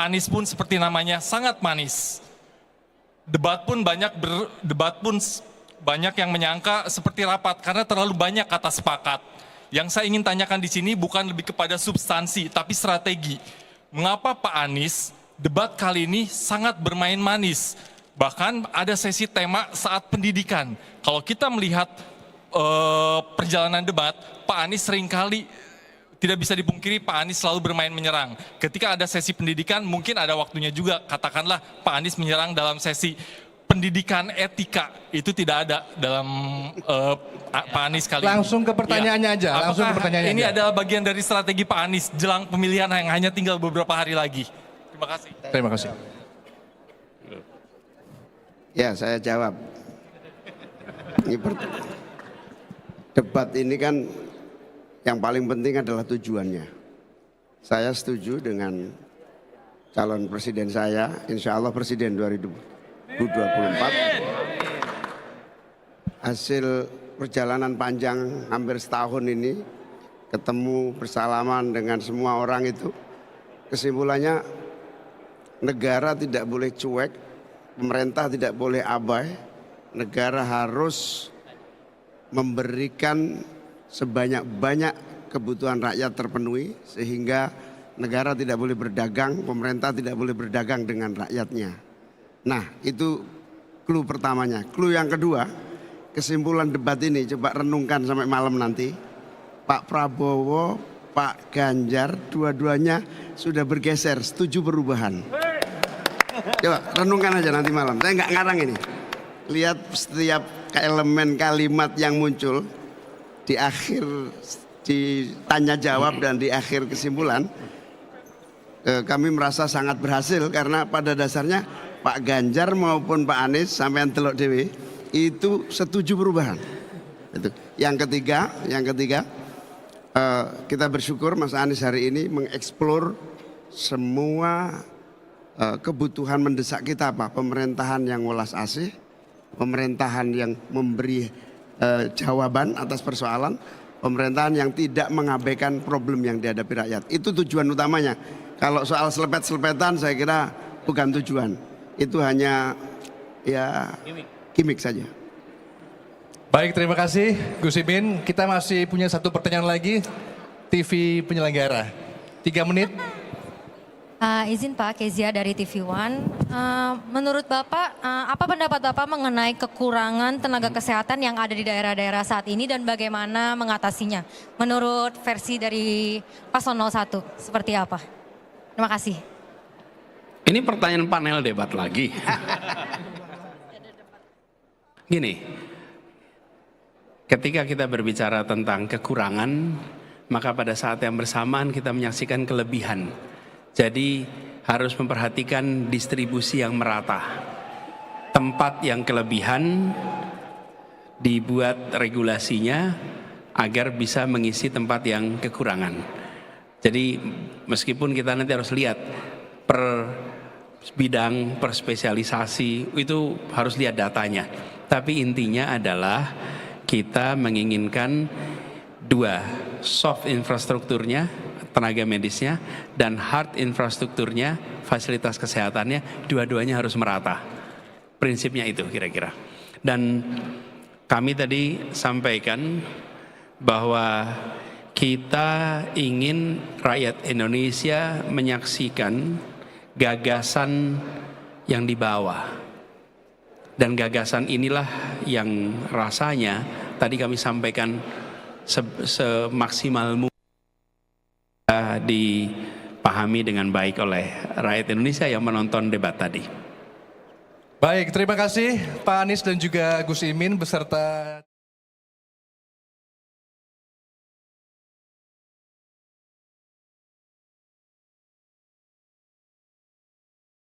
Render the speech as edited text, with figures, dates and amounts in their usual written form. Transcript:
Pak Anies pun seperti namanya sangat manis. Debat pun banyak yang menyangka seperti rapat karena terlalu banyak kata sepakat. Yang saya ingin tanyakan di sini bukan lebih kepada substansi tapi strategi. Mengapa Pak Anies debat kali ini sangat bermain manis? Bahkan ada sesi tema saat pendidikan. Kalau kita melihat perjalanan debat, Pak Anies seringkali tidak bisa dipungkiri Pak Anies selalu bermain menyerang. Ketika ada sesi pendidikan mungkin ada waktunya juga, katakanlah Pak Anies menyerang dalam sesi pendidikan etika, itu tidak ada dalam Pak Anies kali ini. Langsung ke pertanyaannya aja. Langsung ke pertanyaannya ini aja. adalah bagian dari strategi Pak Anies jelang pemilihan yang hanya tinggal beberapa hari lagi? Terima kasih. Terima kasih. Ya, saya jawab. Debat ini kan yang paling penting adalah tujuannya. Saya setuju dengan calon presiden saya, insya Allah presiden 2024. Hasil perjalanan panjang hampir setahun ini, ketemu bersalaman dengan semua orang itu, kesimpulannya negara tidak boleh cuek, pemerintah tidak boleh abai, negara harus memberikan sebanyak-banyak kebutuhan rakyat terpenuhi sehingga negara tidak boleh berdagang, pemerintah tidak boleh berdagang dengan rakyatnya. Nah, itu clue pertamanya. Clue yang kedua, kesimpulan debat ini coba renungkan sampai malam nanti. Pak Prabowo, Pak Ganjar, dua-duanya sudah bergeser, setuju perubahan. Coba renungkan aja nanti malam. Saya nggak ngarang ini. Lihat setiap elemen kalimat yang muncul di akhir ditanya jawab dan di akhir kesimpulan, kami merasa sangat berhasil karena pada dasarnya Pak Ganjar maupun Pak Anies sampai telok dewe itu setuju perubahan. Itu. Yang ketiga, kita bersyukur Mas Anies hari ini mengeksplor semua kebutuhan mendesak kita apa? Pemerintahan yang welas asih, pemerintahan yang memberi jawaban atas persoalan, pemerintahan yang tidak mengabaikan problem yang dihadapi rakyat. Itu tujuan utamanya. Kalau soal selepet-selepetan saya kira bukan tujuan. Itu hanya ya gimmick saja. Baik, terima kasih Gus Imin. Kita masih punya satu pertanyaan lagi. TV penyelenggara. 3 menit. Izin Pak, Kezia dari TV One. Menurut Bapak, apa pendapat Bapak mengenai kekurangan tenaga kesehatan yang ada di daerah-daerah saat ini dan bagaimana mengatasinya? Menurut versi dari Paslon 01, seperti apa? Terima kasih. Ini pertanyaan panel debat lagi. Gini, ketika kita berbicara tentang kekurangan, maka pada saat yang bersamaan kita menyaksikan kelebihan. Jadi harus memperhatikan distribusi yang merata. Tempat yang kelebihan dibuat regulasinya agar bisa mengisi tempat yang kekurangan. Jadi meskipun kita nanti harus lihat per bidang, per spesialisasi, itu harus lihat datanya. Tapi intinya adalah kita menginginkan dua, soft infrastrukturnya, tenaga medisnya, dan hard infrastrukturnya, fasilitas kesehatannya, dua-duanya harus merata. Prinsipnya itu kira-kira. Dan kami tadi sampaikan bahwa kita ingin rakyat Indonesia menyaksikan gagasan yang dibawa. Dan gagasan inilah yang rasanya tadi kami sampaikan semaksimal mungkin dipahami dengan baik oleh rakyat Indonesia yang menonton debat tadi. Baik, terima kasih Pak Anies dan juga Gus Imin beserta